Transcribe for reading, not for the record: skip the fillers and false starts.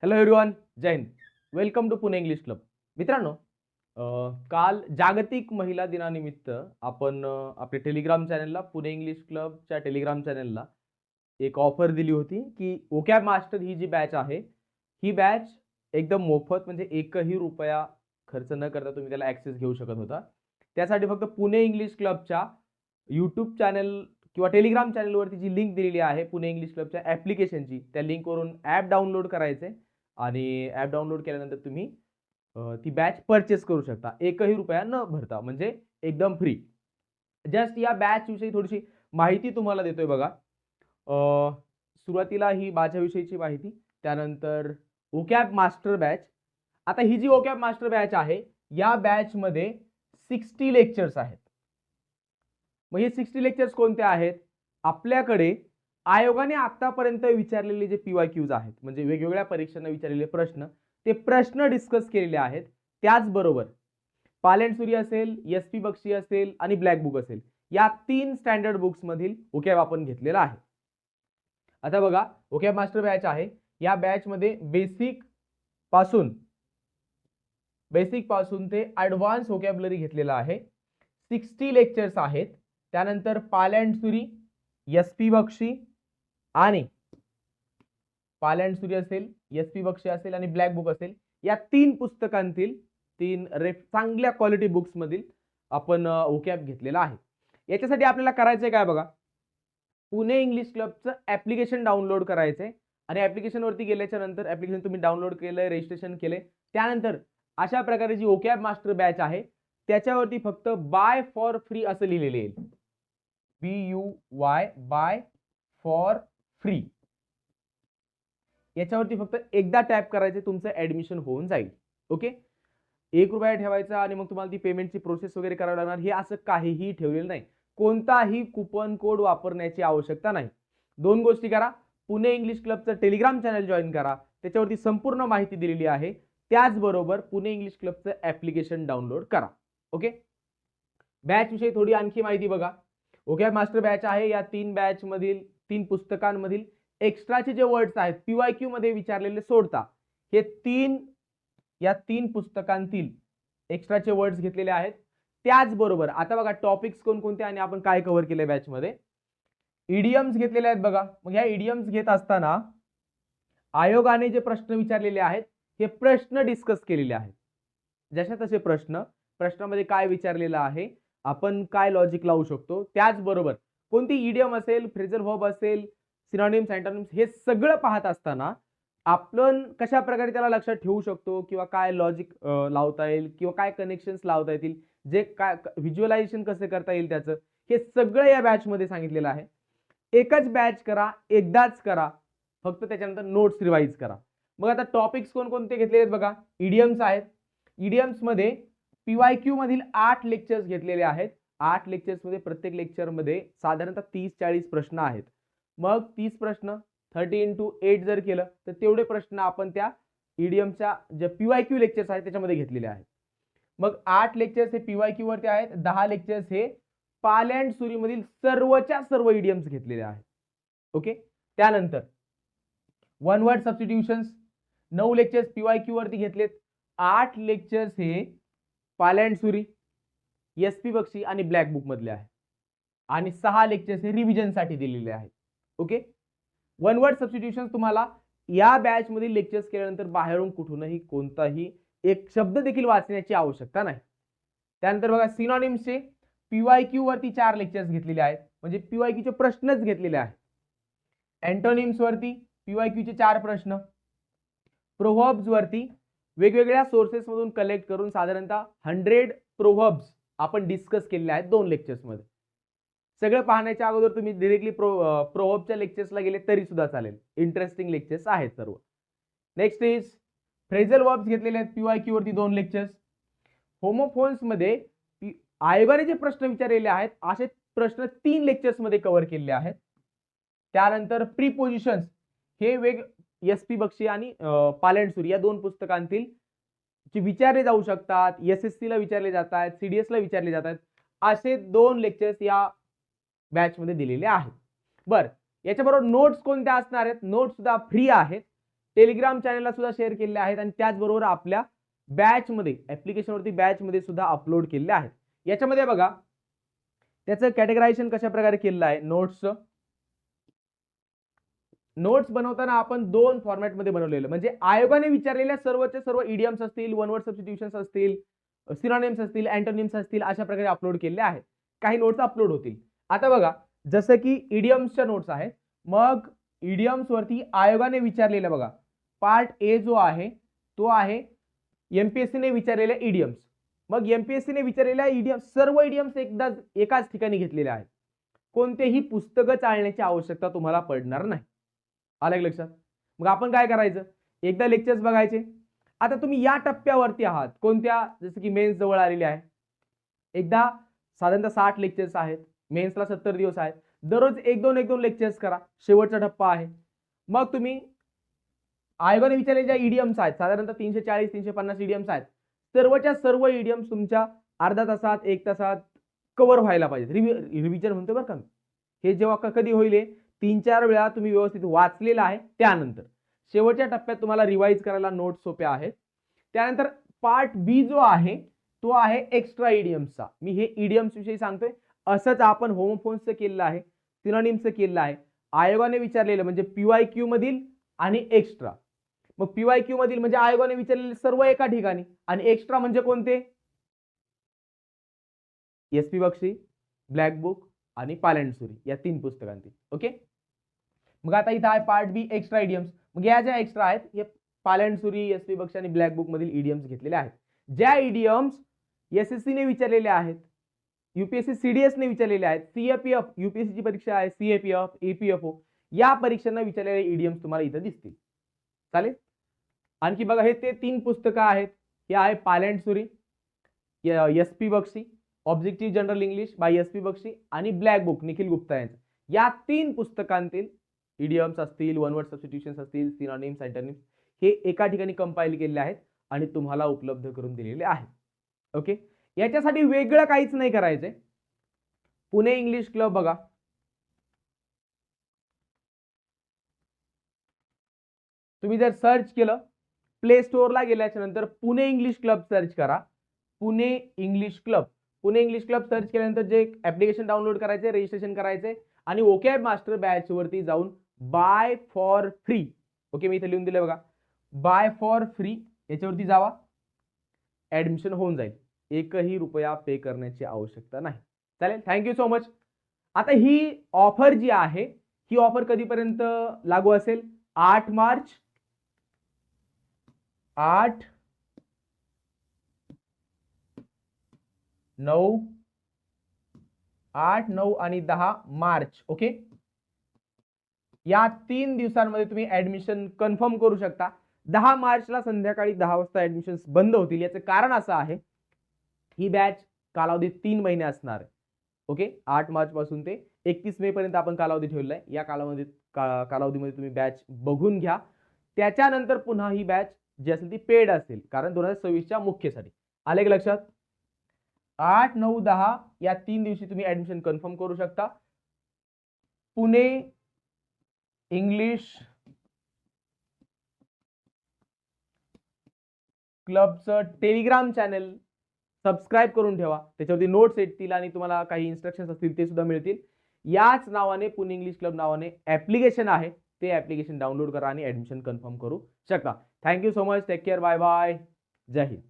Hello everyone, जय हिंद. Welcome to Pune English club. मित्रांनो, काल जागतिक महिला दिनानिमित्त आपण आपल्या टेलिग्राम चॅनलला, पुणे इंग्लिश क्लबच्या टेलिग्राम चॅनलला एक ऑफर दिली होती की वोकॅब मास्टर ही जी बॅच आहे, ही बॅच एकदम मोफत, म्हणजे एकही रुपया खर्च न करता तुम्ही त्याला ॲक्सेस घेऊ शकत होता. त्यासाठी फक्त पुणे इंग्लिश क्लबच्या यूट्यूब चॅनल किंवा टेलिग्राम चॅनलवरती जी लिंक दिलेली आहे पुणे इंग्लिश क्लबच्या ॲप्लिकेशनची, त्या लिंकवरून ॲप डाउनलोड करायचे आणि ॲप डाउनलोड केल्यानंतर तुम्ही ती बॅच परचेस करू शकता एकही रुपया न भरता, म्हणजे एकदम फ्री. जस्ट या बॅच विषयी थोडीशी माहिती तुम्हाला देतोय बघा. सुरुवातीला ही माझ्याविषयीची माहिती, त्यानंतर वोकॅब मास्टर बॅच. आता ही जी वोकॅब मास्टर बॅच आहे, या बॅचमध्ये 60 लेक्चर्स आहेत. मग हे 60 लेक्चर्स कोणते आहेत? आपल्याकडे आयोगाने आतापर्यंत विचारलेले जे PYQs आहेत, म्हणजे वेगवेगळ्या परीक्षांना विचारलेले प्रश्न, ते प्रश्न डिस्कस केलेले आहेत. त्याचबरोबर पाल सुरी असेल, SP बक्षी असेल आणि ब्लॅक बुक असेल, या 3 स्टँडर्ड बुक्स मधील वोकॅब आपण घेतलेला आहे. आता बघा, वोकॅब मास्टर बॅच आहे. या बॅच मध्ये बेसिक पासून ते ॲडव्हान्स वोकॅब्युलरी घेतलेला आहे. 60 लेक्चर्स आहेत. त्यानंतर पाल सुरी, SP बक्षी आणि SP बक्षी असेल आणि ब्लॅक बुक असेल, या 3 पुस्तकांतील 3 चांगल्या क्वालिटी बुक्स मधील आपण वोकॅब घेतलेला आहे. याच्यासाठी आपल्याला करायचंय काय बघा, पुणे इंग्लिश क्लबचं ॲप्लिकेशन डाउनलोड करायचंय आणि ॲप्लिकेशन वरती गेल्याच्या नंतर ॲप्लिकेशन तुम्ही डाउनलोड केलंय, रजिस्ट्रेशन केले, त्यानंतर अशा प्रकारे जी वोकॅब मास्टर बॅच आहे त्याच्यावरती फक्त बाय फॉर फ्री असं लिहिलेलं येईल. BUY, buy for free. याच्यावरती फक्त एकदा टॅप करायचे, तुमचं ऍडमिशन होऊन जाईल. ओके, 1 रुपया ठेवायचा आणि मग तुम्हाला ती पेमेंटची प्रोसेस वगैरे करावी लागणार, हे असं काहीही ठेवलेलं नाही. कोणताही कुपन कोड वापरण्याची आवश्यकता नाही. 2 गोष्टी करा, पुणे इंग्लिश क्लबचं टेलिग्राम चॅनल जॉईन करा, त्याच्यावरती संपूर्ण माहिती दिलेली आहे. त्याचबरोबर पुणे इंग्लिश क्लबचं ॲप्लिकेशन डाउनलोड करा. ओके, बॅच विषयी थोडी आणखी माहिती बघा. वोकॅब मास्टर बॅच आहे. या 3 बॅच मधील 3 पुस्तकांमधील एक्स्ट्राचे जे वर्ड्स आहेत PYQ मध्ये विचारलेले सोडता, हे 3 पुस्तकांतील एक्स्ट्राचे वर्ड्स घेतलेले आहेत. त्याचबरोबर आता बघा टॉपिक्स कोणकोणते आणि आपण काय कव्हर केले बॅच मध्ये. इडियम्स घेतलेले आहेत बघा. मग ह्या इडियम्स घेत असताना आयोगाने जे प्रश्न विचारलेले आहेत, हे प्रश्न डिस्कस केलेले आहेत. जशा तसे प्रश्नामध्ये काय विचारलेलं आहे, आपण काय लॉजिक लावू शकतो, त्याचबरोबर कोणती इडियम असेल, फ्रेजल व्हर्ब असेल, सिनोनिम्स, अँटोनिम्स, हे सगळं पाहत असताना आपण कशा प्रकारे त्याला लक्षात ठेवू शकतो, किंवा काय लॉजिक लावता येईल, किंवा काय कनेक्शन्स लावता येतील, जे काय व्हिज्युअलायझेशन कसे करता येईल, त्याचं हे सगळं या बॅच मध्ये सांगितलेलं आहे. एकच बॅच करा, एकदाच करा, फक्त त्याच्यानंतर नोट्स रिवाइज करा. मग आता टॉपिक्स कोणकोणते घेतलेले आहेत बघा. इडियम्स आहेत. इडियम्स मध्ये PYQ मधील 8 लेक्चर्स घेतलेले आहेत. 8 लेक्चर्स मध्ये प्रत्येक लेक्चर मध्ये साधारणतः 30-40 प्रश्न आहेत. मग 30 प्रश्न 30 × 8 जर केलं तर तेवढे प्रश्न आपण त्या इडियमच्या जे PYQ लेक्चर्स आहेत त्याच्यामध्ये घेतलेले आहेत. मग 8 लेक्चर्स हे PYQ वरती आहेत, 10 लेक्चर्स हे पाल अँड सुरी मधील सर्वच्या सर्व इडियम्स घेतलेले आहेत. ओके, त्यानंतर 1 वर्ड सबस्टिट्यूशन्स 9 लेक्चर्स PYQ वरती घेतलेत. 8 लेक्चर्स हे पाल अँड सुरी, SP बक्षी आणि ब्लॅक बुक मधले आहे, आणि 6 लेक्चर्स हे रिव्हिजन साठी दिलेले आहेत. ओके, 1 वर्ड सबस्टिट्यूशन्स तुम्हाला या बॅच मधील लेक्चर्स केल्यानंतर बाहेरून कुठूनही कोणताही एक शब्द देखील वाचण्याची आवश्यकता नाही. त्यानंतर बघा सिनोनिम्सचे PYQ वरती 4 लेक्चर्स घेतलेले आहेत, म्हणजे PYQ चे प्रश्नच घेतलेले आहेत. अँटोनिम्स वरती PYQ चे 4 प्रश्न. प्रोव्हर्ब्स वरती वेगवेगळ्या सोर्सेस मधून कलेक्ट करून साधारणतः 100 प्रोव्हर्ब्स आपण डिस्कस केलेले आहेत 2 लेक्चर्स मध्ये. सगळं पाहण्याच्या अगोदर तुम्ही डायरेक्टली प्रोव्हर्बच्या लेक्चर्सला गेले तरी सुद्धा चालेल, इंटरेस्टिंग लेक्चर्स आहेत सर्व. नेक्स्ट इज फ्रेजल वर्ब्स घेतलेले आहेत PYQ वरती 2 लेक्चर्स. होमोफोन्स मध्ये आयोगाने जे प्रश्न विचारलेले आहेत असे प्रश्न 3 लेक्चर्स मध्ये कव्हर केलेले आहेत. त्यानंतर प्रीपोजिशन्स हे SP बक्षी आणि पाल अँड सुरी या 2 पुस्तकांतील जे विचारले जाऊ शकतात, SSC ला विचारले जातात, CDS ला विचारले जातात, असे 2 लेक्चर्स या बॅच मध्ये दिलेले आहेत. बरं, याच्याबरोबर नोट्स कोणत्या असणार आहेत? नोट्स सुद्धा फ्री आहेत. टेलिग्राम चॅनलला सुद्धा शेअर केलेले आहेत आणि त्याचबरोबर आपल्या बॅचमध्ये ऍप्लिकेशनवरती बॅचमध्ये सुद्धा अपलोड केलेले आहेत. याच्यामध्ये बघा त्याचं कॅटेगरायझेशन कशा प्रकारे केलेलं आहे. नोट्स बनवताना आपण 2 फॉर्मॅटमध्ये बनवलेलं, म्हणजे आयोगाने विचारलेल्या सर्वच्या सर्व इडियम्स असतील, वन वर्ड सबस्टिट्यूशन्स असतील, सिनोनिम्स असतील, अँटोनिम्स असतील, अशा प्रकारे अपलोड केलेले आहेत. काही नोट्स अपलोड होतील. आता बघा जसं की इडियम्सच्या नोट्स आहेत, मग इडियम्स वरती आयोगाने विचारलेलं बघा पार्ट ए जो आहे तो आहे एमपीएससी ने विचारलेल्या इडियम्स. मग एमपीएससी ने विचारलेल्या इडियम्स सर्व इडियम्स एकदा एकाच ठिकाणी घेतलेले आहेत. कोणतेही पुस्तकं चालण्याची आवश्यकता तुम्हाला पडणार नाही. आलं लक्षात. मग आपण काय करायचं, एकदा लेक्चर्स बघायचे. आता तुम्ही या टप्प्यावरती आहात कोणत्या, जसं की मेन्स जवळ आलेली आहे. एकदा साधारणतः 60 लेक्चर्स आहेत, मेन्सला 70 दिवस आहेत. दररोज 1-2 लेक्चर्स करा. शेवटचा टप्पा आहे. मग तुम्ही आयोगाने विचारलेले ज्या इडियम्स आहेत साधारणतः 340-350 इडियम्स आहेत, सर्वच्या सर्व इडियम्स तुमच्या अर्धा तासात 1 तासात कव्हर व्हायला पाहिजे. रिव्हिजन म्हणतो बरं का. हे जेव्हा कधी होईल 3-4 वेळा तुम्ही व्यवस्थित वाचलेला आहे त्यानंतर. शेवटच्या टप्प्यात तुम्हाला रिवाइज करायला नोट्स सोप्या आहेत. त्यानंतर पार्ट बी जो आहे तो आहे एक्स्ट्रा इडियम्सचा. मी हे इडियम्स विषयी सांगतोय. असंच आपण होमोफोन्सचं केलेलं आहे, सिनोनिम्सचं केलेलं आहे. आयोगाने विचारलेलं म्हणजे पीवायक्यू मधील आणि एक्स्ट्रा. मग पीवायक्यू मधील म्हणजे आयोगाने विचारलेले सर्व एका ठिकाणी, आणि एक्स्ट्रा म्हणजे कोणते, एस.पी. बक्षी, ब्लॅक बुक आणि पालनसुरी या 3 पुस्तकांतील. ओके. मग आता इथं आहे पार्ट बी एक्स्ट्रा इडियम्स. मग या ज्या एक्स्ट्रा आहेत हे पालनसुरी, एस.पी. बक्षी आणि ब्लॅक बुक मधील इडियम्स घेतलेले आहेत. ज्या इडियम्स एसएससी ने विचारलेले आहेत, यूपीएससी सीडीएस ने विचारलेले आहेत, सीएपीएफ यूपीएससी ची परीक्षा आहे, सीएपीएफ, एपीएफओ या परीक्षांना विचारलेले इडियम्स तुम्हाला इथं दिसतील. चालेल. आणखी बघा हे ते 3 पुस्तकं आहेत. हे आहे पालनसुरी, S P. Bakshi, objective general English by S P. Bakshi आणि ब्लॅक बुक निखिल गुप्ता यांचं. या 3 पुस्तकांतील इडियम्स असतील, वन वर्ड सबस्टिट्यूशन्स असतील, सिनोनिम्स, अँटोनिम्स हे एका ठिकाणी कंपाइल केलेले आहेत आणि तुम्हाला उपलब्ध करून दिलेले आहेत. ओके. याच्यासाठी वेगळं काहीच नाही करायचंय. पुणे इंग्लिश क्लब बघा, तुम्ही जर सर्च केलं प्ले स्टोअरला गेल्याच्या नंतर पुणे इंग्लिश क्लब सर्च करा. पुणे इंग्लिश क्लब सर्च केल्यानंतर जे ऍप्लिकेशन डाउनलोड करायचे, रजिस्ट्रेशन करायचे आणि ओकॅब मास्टर बॅच वरती जाऊन बाय फॉर फ्री, ओके मी इथे लिहून दिले बघा, बाय फॉर फ्री याच्यावरती जावा. ऍडमिशन होऊन जाईल. 1ही रुपया पे करण्याची आवश्यकता नाही. चालेल. Thank you so much. आता ही ऑफर जी आहे ही ऑफर कधीपर्यंत लागू असेल, 8 मार्च, 8, 9 आणि 10 मार्च. ओके. या 3 दिवसांमध्ये तुम्ही ऍडमिशन कन्फर्म करू शकता. 10 मार्चला संध्याकाळी 10 वाजता ऍडमिशन्स बंद होतील. याचं कारण असं आहे ही बॅच कालावधी 3 महिने असणार आहे. ओके. 8 मार्च पासून ते 31 मे पर्यंत आपण कालावधी ठेवलेला आहे. या कालावधीमध्ये तुम्ही बॅच बघून घ्या. त्याच्यानंतर पुन्हा ही बॅच जी असेल ती पेड असेल, कारण 2026च्या मुख्यसाठी. आले का लक्षात. 8, 9, 10 या 3 दिवशी तुम्ही ऍडमिशन कन्फर्म करू शकता. पुणे इंग्लिश क्लबचं टेलिग्राम चॅनल सबस्क्राईब करून ठेवा. त्याच्यावरती नोट्स येतील आणि तुम्हाला काही इन्स्ट्रक्शन्स असतील ते सुद्धा मिळतील. याच नावाने पुणे इंग्लिश क्लब नावाने ऍप्लिकेशन आहे, ते ऍप्लिकेशन डाउनलोड करा आणि ऍडमिशन कन्फर्म करू शकता. Thank you so much. Take care. Bye bye. जय हिंद.